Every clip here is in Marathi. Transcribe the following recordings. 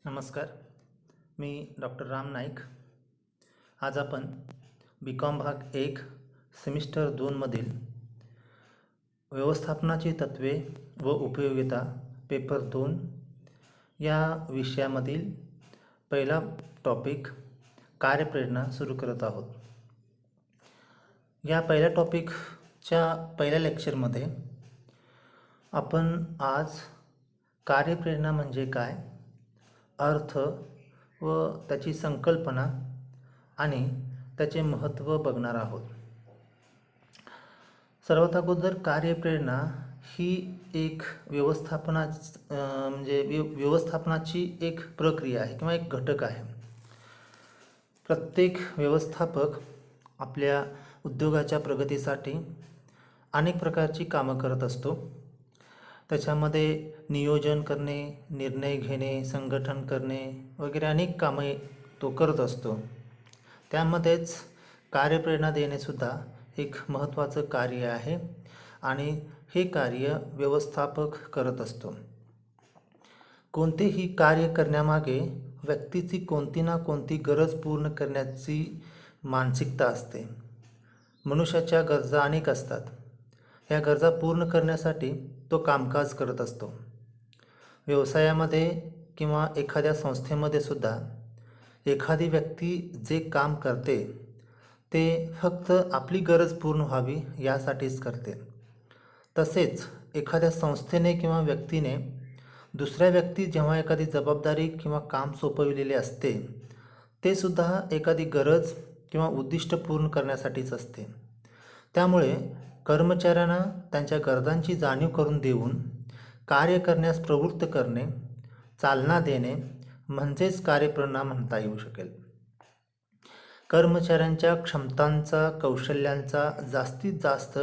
नमस्कार. मी डॉक्टर राम नाईक. आज आपण बी.कॉम भाग 1 सेमिस्टर 2मधील व्यवस्थापनाची तत्त्वे व उपयोगिता पेपर 2 या विषयामधील पहिला टॉपिक कार्यप्रेरणा सुरू करत आहोत. या पहिल्या टॉपिकच्या पहिल्या लेक्चरमध्ये आपण आज कार्यप्रेरणा म्हणजे काय, अर्थ व त्याची संकल्पना आणि त्याचे महत्त्व बघणार आहोत. सर्वात अगोदर कार्यप्रेरणा ही एक व्यवस्थापनाची एक प्रक्रिया आहे किंवा एक घटक आहे. प्रत्येक व्यवस्थापक आपल्या उद्योगाच्या प्रगतीसाठी अनेक प्रकारची कामं करत असतो. त्याच्यामध्ये नियोजन करणे, निर्णय घेणे, संघटन करणे वगैरे अनेक कामे तो करत असतो. त्यामध्येच कार्यप्रेरणा देणेसुद्धा एक महत्त्वाचं कार्य आहे आणि हे कार्य व्यवस्थापक करत असतो. कोणतेही कार्य करण्यामागे व्यक्तीची कोणती ना कोणती गरज पूर्ण करण्याची मानसिकता असते. मनुष्याच्या गरजा अनेक असतात. या गरजा पूर्ण करण्यासाठी तो कामकाज करत असतो. व्यवसायामध्ये किंवा एखाद्या संस्थेमध्ये सुद्धा एखादी व्यक्ती जे काम करते ते फक्त आपली गरज पूर्ण व्हावी यासाठीच करते. तसेच एखाद्या संस्थेने किंवा व्यक्तीने दुसऱ्या व्यक्ती जेव्हा एखादी जबाबदारी किंवा काम सोपविलेले असते ते सुद्धा एखादी गरज किंवा उद्दिष्ट पूर्ण करण्यासाठीच असते. त्यामुळे कर्मचाऱ्यांना त्यांच्या गरजांची जाणीव करून देऊन कार्य करण्यास प्रवृत्त करणे, चालना देणे म्हणजेच कार्यप्रेरणा म्हणता येऊ शकेल. कर्मचाऱ्यांच्या क्षमतांचा, कौशल्यांचा जास्तीत जास्त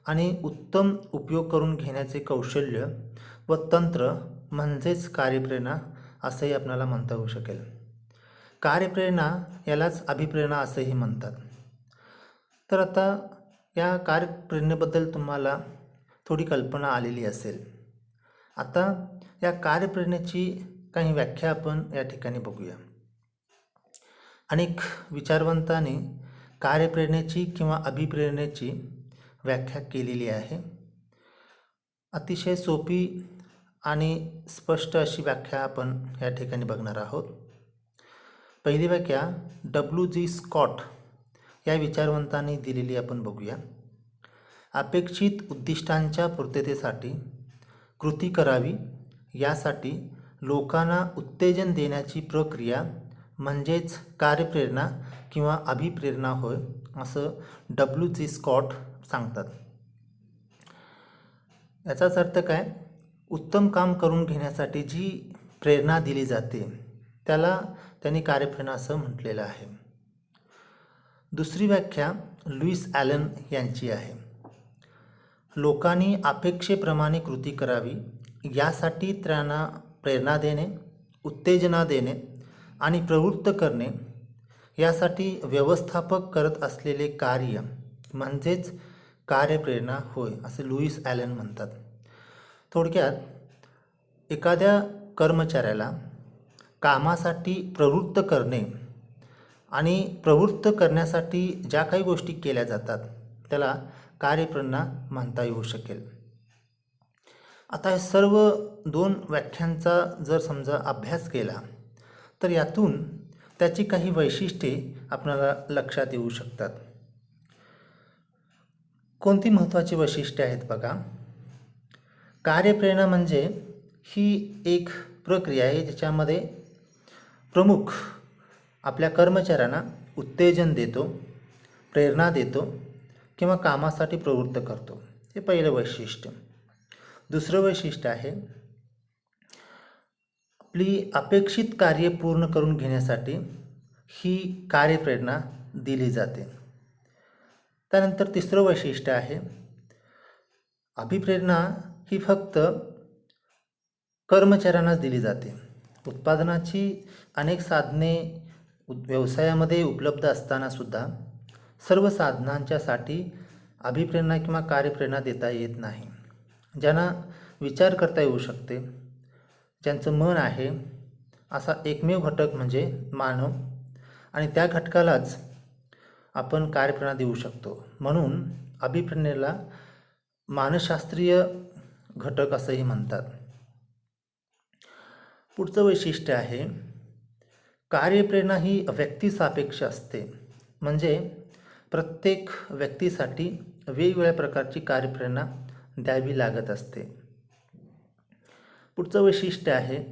आणि उत्तम उपयोग करून घेण्याचे कौशल्य व तंत्र म्हणजेच कार्यप्रेरणा असंही आपल्याला म्हणता येऊ शकेल. कार्यप्रेरणा यालाच अभिप्रेरणा असंही म्हणतात. तर आता या कार्यप्रेरणेबद्दल तुम्हाला थोडी कल्पना आलेली असेल. आता या कार्यप्रेरणेची काही व्याख्या आपण या ठिकाणी बघूया. अनेक विचारवंतांनी कार्यप्रेरणेची किंवा अभिप्रेरणेची व्याख्या केलेली आहे. अतिशय सोपी आणि स्पष्ट अशी व्याख्या आपण या ठिकाणी बघणार आहोत. पहिली व्याख्या W.G. स्कॉट या विचारवंतांनी दिलेली आपण बघूया. अपेक्षित उद्दिष्टांच्या पूर्ततेसाठी कृती करावी यासाठी लोकांना उत्तेजन देण्याची प्रक्रिया म्हणजेच कार्यप्रेरणा किंवा अभिप्रेरणा होय, असं W.G. स्कॉट सांगतात. याचाच अर्थ काय? उत्तम काम करून घेण्यासाठी जी प्रेरणा दिली जाते त्याला त्यांनी कार्यप्रेरणा असं म्हटलेलं आहे. दुसरी व्याख्या लुईस ॲलन यांची आहे. लोकांनी अपेक्षेप्रमाणे कृती करावी यासाठी त्यांना प्रेरणा देणे, उत्तेजना देणे आणि प्रवृत्त करणे यासाठी व्यवस्थापक करत असलेले कार्य म्हणजेच कार्यप्रेरणा होय, असे लुईस ॲलन म्हणतात. थोडक्यात एखाद्या कर्मचाऱ्याला कामासाठी प्रवृत्त करणे आणि प्रवृत्त करण्यासाठी ज्या काही गोष्टी केल्या जातात त्याला कार्यप्रेरणा म्हणता येऊ शकेल. आता हे सर्व 2 व्याख्यांचा जर समजा अभ्यास केला तर यातून त्याची काही वैशिष्ट्ये आपल्याला लक्षात येऊ शकतात. कोणती महत्त्वाची वैशिष्ट्ये आहेत बघा. कार्यप्रेरणा म्हणजे ही एक प्रक्रिया आहे ज्याच्यामध्ये प्रमुख आपल्या कर्मचाऱ्यांना उत्तेजन देतो, प्रेरणा देतो किंवा कामासाठी प्रवृत्त करतो. हे पहिलं वैशिष्ट्य. दुसरं वैशिष्ट्य आहे आपली अपेक्षित कार्य पूर्ण करून घेण्यासाठी ही कार्यप्रेरणा दिली जाते. त्यानंतर तिसरं वैशिष्ट्य आहे अभिप्रेरणा ही फक्त कर्मचाऱ्यांनाच दिली जाते. उत्पादनाची अनेक साधने व्यवसायामध्ये उपलब्ध असतानासुद्धा सर्व साधनांच्यासाठी अभिप्रेरणा किंवा कार्यप्रेरणा देता येत नाही. ज्यांना विचार करता येऊ शकते, ज्यांचं मन आहे, असा एकमेव घटक म्हणजे मानव आणि त्या घटकालाच आपण कार्यप्रेरणा देऊ शकतो. म्हणून अभिप्रेरणेला मानसशास्त्रीय घटक असंही म्हणतात. पुढचं वैशिष्ट्य आहे कार्यप्रेरणा ही व्यक्तिसापेक्ष असते. म्हणजे प्रत्येक व्यक्तीसाठी वेगवेगळ्या प्रकारची कार्यप्रेरणा द्यावी लागत असते. पुढचं वैशिष्ट्य आहे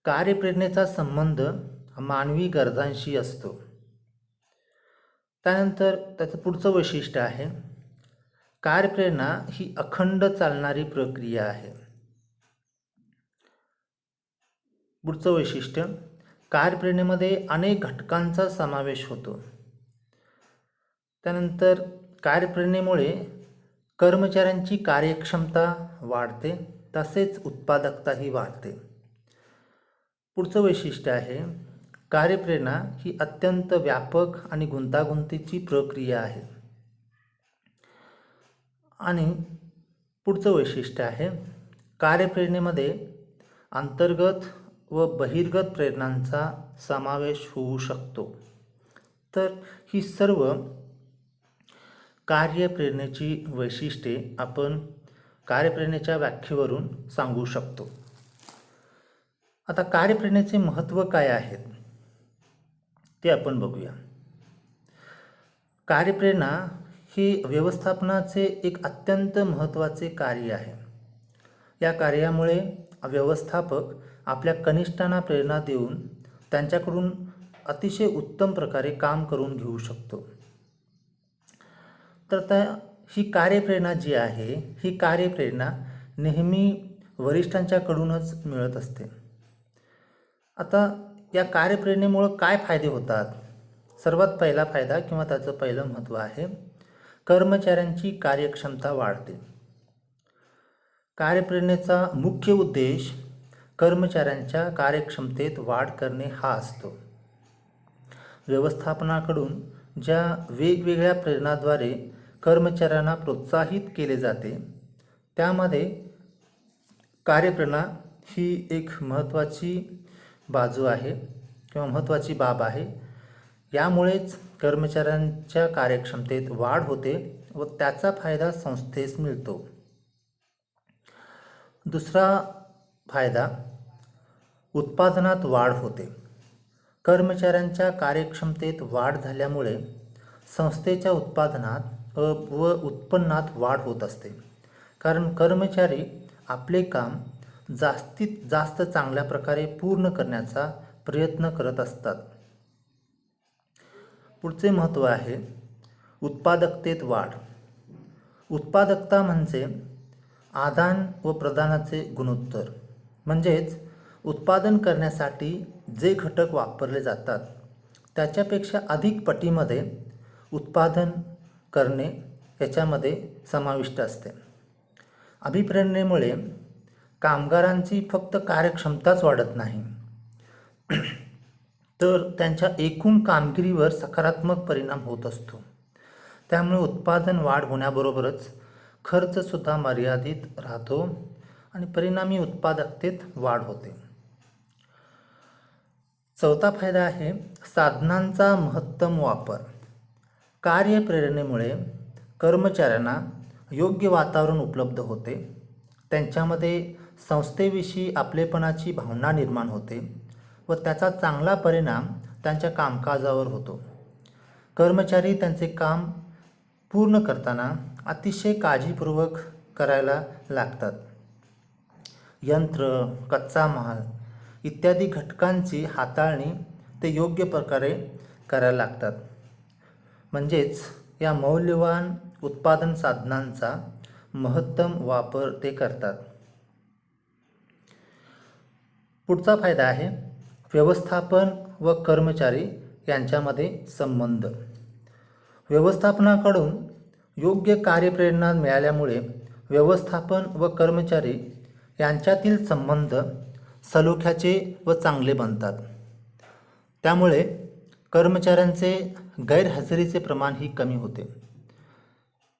कार्यप्रेरणेचा संबंध मानवी गरजांशी असतो. त्यानंतर त्याचं पुढचं वैशिष्ट्य आहे कार्यप्रेरणा ही अखंड चालणारी प्रक्रिया आहे. पुढचं वैशिष्ट्य कार्यप्रेरणेमध्ये अनेक घटकांचा समावेश होतो. त्यानंतर कार्यप्रेरणेमुळे कर्मचाऱ्यांची कार्यक्षमता वाढते, तसेच उत्पादकताही वाढते. पुढचं वैशिष्ट्य आहे कार्यप्रेरणा ही अत्यंत व्यापक आणि गुंतागुंतीची प्रक्रिया आहे. आणि पुढचं वैशिष्ट्य आहे कार्यप्रेरणेमध्ये अंतर्गत व बहिर्गत प्रेरणांचा समावेश होऊ शकतो. तर ही सर्व कार्यप्रेरणेची वैशिष्ट्ये आपण कार्यप्रेरणेच्या व्याख्येवरून सांगू शकतो. आता कार्यप्रेरणेचे महत्त्व काय आहेत ते आपण बघूया. कार्यप्रेरणा हे व्यवस्थापनाचे एक अत्यंत महत्त्वाचे कार्य आहे. या कार्यामुळे व्यवस्थापक आपल्या कनिष्ठांना प्रेरणा देऊन त्यांच्याकडून अतिशय उत्तम प्रकारे काम करून घेऊ शकतो. तर ही कार्यप्रेरणा जी आहे ही कार्यप्रेरणा नेहमी वरिष्ठांच्याकडूनच मिळत असते. आता या कार्यप्रेरणेमुळं काय फायदे होतात? सर्वात पहिला फायदा किंवा त्याचं पहिलं महत्त्व आहे कर्मचाऱ्यांची कार्यक्षमता वाढते. कार्यप्रेरणेचा मुख्य उद्देश कर्मचाऱ्यांच्या कार्यक्षमतेत वाढ करणे हा असतो. व्यवस्थापनाकडून ज्या वेगवेगळ्या प्रेरणाद्वारे कर्मचाऱ्यांना प्रोत्साहित केले जाते त्यामध्ये कार्यप्रेरणा ही एक महत्त्वाची बाजू आहे किंवा महत्त्वाची बाब आहे. यामुळेच कर्मचाऱ्यांच्या कार्यक्षमतेत वाढ होते व त्याचा फायदा संस्थेस मिळतो. दुसरा फायदा उत्पादनात वाढ होते. कर्मचाऱ्यांच्या कार्यक्षमतेत वाढ झाल्यामुळे संस्थेच्या उत्पादनात व उत्पन्नात वाढ होत असते. कारण कर्मचारी आपले काम जास्तीत जास्त चांगल्या प्रकारे पूर्ण करण्याचा प्रयत्न करत असतात. पुढचे महत्त्व आहे उत्पादकतेत वाढ. उत्पादकता म्हणजे आदान व प्रदानाचे गुणोत्तर. म्हणजेच उत्पादन करण्यासाठी जे घटक वापरले जातात त्याच्यापेक्षा अधिक पटीमध्ये उत्पादन करणे याच्यामध्ये समाविष्ट असते. अभिप्रेरणेमुळे कामगारांची फक्त कार्यक्षमताच वाढत नाही तर त्यांच्या एकूण कामगिरीवर सकारात्मक परिणाम होत असतो. त्यामुळे उत्पादन वाढ होण्याबरोबरच खर्चसुद्धा मर्यादित राहतो आणि परिणामी उत्पादकतेत वाढ होते. चौथा फायदा आहे साधनांचा महत्तम वापर. कार्यप्रेरणेमुळे कर्मचाऱ्यांना योग्य वातावरण उपलब्ध होते. त्यांच्यामध्ये संस्थेविषयी आपलेपणाची भावना निर्माण होते व त्याचा चांगला परिणाम त्यांच्या कामकाजावर होतो. कर्मचारी त्यांचे काम पूर्ण करताना अतिशय काळजीपूर्वक करायला लागतात. यंत्र, कच्चा माल इत्यादी घटकांची हाताळणी ते योग्य प्रकारे करायला लागतात. म्हणजेच या मौल्यवान उत्पादन साधनांचा महत्तम वापर ते करतात. पुढचा फायदा आहे व्यवस्थापन व कर्मचारी यांच्यामध्ये संबंध. व्यवस्थापनाकडून योग्य कार्यप्रेरणा मिळाल्यामुळे व्यवस्थापन व कर्मचारी यांच्यातील संबंध सलोख्याचे व चांगले बनतात. त्यामुळे कर्मचाऱ्यांचे गैरहजेरीचे प्रमाणही कमी होते.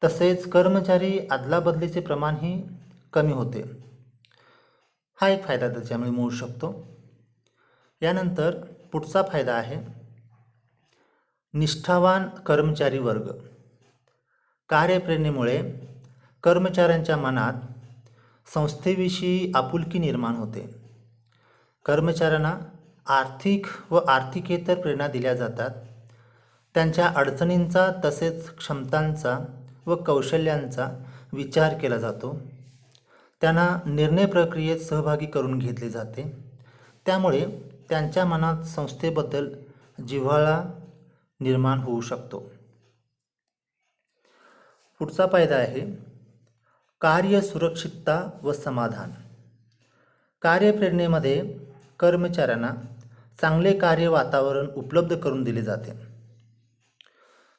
तसेच कर्मचारी अदलाबदलीचे प्रमाणही कमी होते. हा एक फायदा त्याच्यामुळे मिळू शकतो. यानंतर पुढचा फायदा आहे निष्ठावान कर्मचारी वर्ग. कार्यप्रेरणेमुळे कर्मचाऱ्यांच्या मनात संस्थेविषयी आपुलकी निर्माण होते. कर्मचाऱ्यांना आर्थिक व आर्थिकेतर प्रेरणा दिल्या जातात. त्यांच्या अडचणींचा तसेच क्षमतांचा व कौशल्यांचा विचार केला जातो. त्यांना निर्णय प्रक्रियेत सहभागी करून घेतले जाते. त्यामुळे त्यांच्या मनात संस्थेबद्दल जिव्हाळा निर्माण होऊ शकतो. पुढचा फायदा आहे कार्य सुरक्षितता व समाधान. कार्यप्रेरणेमध्ये कर्मचाऱ्यांना चांगले कार्य वातावरण उपलब्ध करून दिले जाते.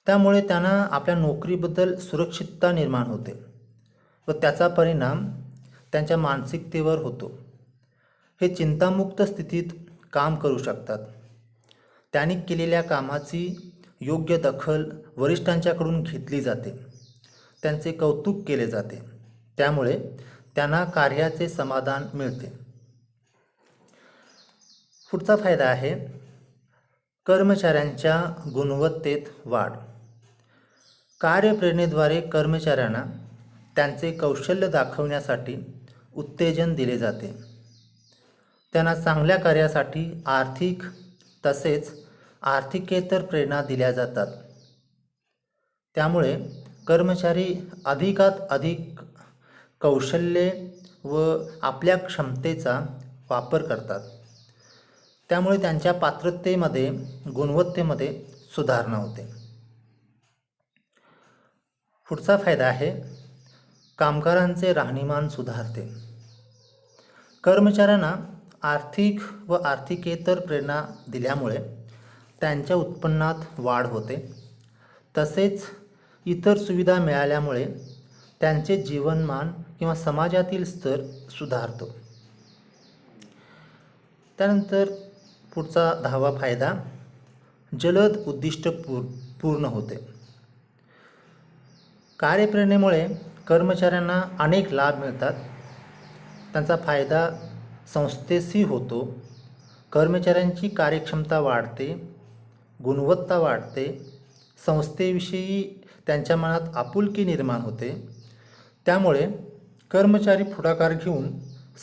त्यामुळे त्यांना आपल्या नोकरीबद्दल सुरक्षितता निर्माण होते व त्याचा परिणाम त्यांच्या मानसिकतेवर होतो. हे चिंतामुक्त स्थितीत काम करू शकतात. त्यांनी केलेल्या कामाची योग्य दखल वरिष्ठांच्याकडून घेतली जाते. त्यांचे कौतुक केले जाते. त्यामुळे त्यांना कार्याचे समाधान मिळते. पुढचा फायदा आहे कर्मचाऱ्यांच्या गुणवत्तेत वाढ. कार्यप्रेरणेद्वारे कर्मचाऱ्यांना त्यांचे कौशल्य दाखवण्यासाठी उत्तेजन दिले जाते. त्यांना चांगल्या कार्यासाठी आर्थिक तसेच आर्थिकेतर प्रेरणा दिल्या जातात. त्यामुळे कर्मचारी अधिकात अधिक कौशल्ये व आपल्या क्षमतेचा वापर करतात. त्यामुळे त्यांच्या पात्रतेमध्ये गुणवत्तेमध्ये सुधारणा होते. पुढचा फायदा आहे कामगारांचे राहणीमान सुधारते. कर्मचाऱ्यांना आर्थिक व आर्थिकेतर प्रेरणा दिल्यामुळे त्यांच्या उत्पन्नात वाढ होते. तसेच इतर सुविधा मिळाल्यामुळे त्यांचे जीवनमान किंवा समाजातील स्तर सुधारतो. त्यानंतर पुढचा 10वा फायदा जलद उद्दिष्ट पूर्ण होते. कार्यप्रेरणेमुळे कर्मचाऱ्यांना अनेक लाभ मिळतात. त्यांचा फायदा संस्थेशी होतो. कर्मचाऱ्यांची कार्यक्षमता वाढते, गुणवत्ता वाढते, संस्थेविषयी त्यांच्या मनात आपुलकी निर्माण होते. त्यामुळे कर्मचारी पुढाकार घेऊन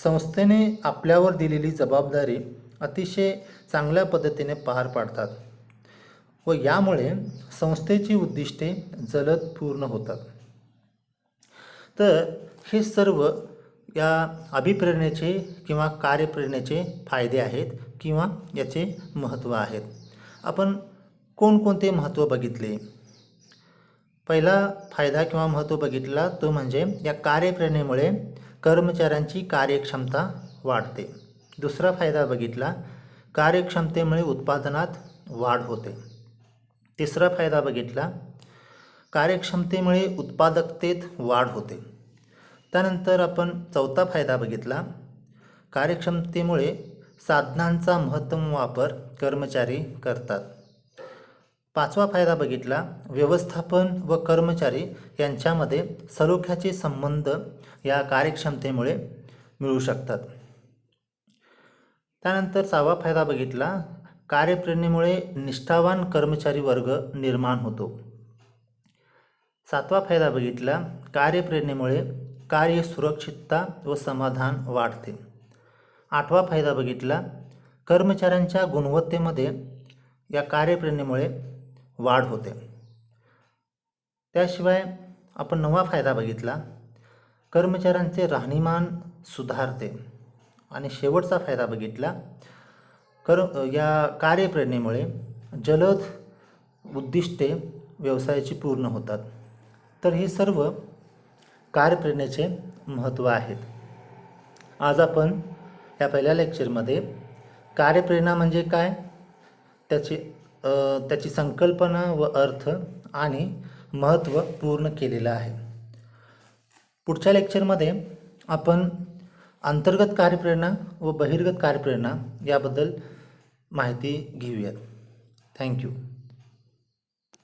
संस्थेने आपल्यावर दिलेली जबाबदारी अतिशय चांगल्या पद्धतीने पार पाडतात व यामुळे संस्थेची उद्दिष्टे जलद पूर्ण होतात. तर हे सर्व या अभिप्रेरणेचे किंवा कार्यप्रेरणेचे फायदे आहेत किंवा याचे महत्त्व आहेत. आपण कोणकोणते महत्त्व बघितले? पहिला फायदा किंवा महत्त्व बघितला तो म्हणजे या कार्यप्रेरणेमुळे कर्मचाऱ्यांची कार्यक्षमता वाढते. दुसरा फायदा बघितला कार्यक्षमतेमुळे उत्पादनात वाढ होते. तिसरा फायदा बघितला कार्यक्षमतेमुळे उत्पादकतेत वाढ होते. त्यानंतर आपण चौथा फायदा बघितला कार्यक्षमतेमुळे साधनांचा महत्तम वापर कर्मचारी करतात. पाचवा फायदा बघितला व्यवस्थापन व कर्मचारी यांच्यामध्ये सलोख्याचे संबंध या कार्यक्षमतेमुळे मिळू शकतात. त्यानंतर 6वा फायदा बघितला कार्यप्रेरणेमुळे निष्ठावान कर्मचारी वर्ग निर्माण होतो. 7वा फायदा बघितला कार्यप्रेरणेमुळे कार्य सुरक्षितता व समाधान वाढते. 8वा फायदा बघितला कर्मचाऱ्यांच्या गुणवत्तेमध्ये या कार्यप्रेरणेमुळे वाढ होते. त्याशिवाय आपण 9वा फायदा बघितला कर्मचाऱ्यांचे राहणीमान सुधारते. आणि शेवटचा फायदा बघितला या कार्यप्रेरणेमुळे जलद उद्दिष्टे व्यवसायाची पूर्ण होतात. तर हे सर्व कार्यप्रेरणेचे महत्त्व आहेत. आज आपण या पहिल्या लेक्चरमध्ये कार्यप्रेरणा म्हणजे काय, त्याची संकल्पना व अर्थ आणि महत्त्व पूर्ण केलेलं आहे. पुढच्या लेक्चरमध्ये आपण अंतर्गत कार्यप्रेरणा व बहिर्गत कार्यप्रेरणा याबद्दल माहिती घेऊयात. थँक्यू.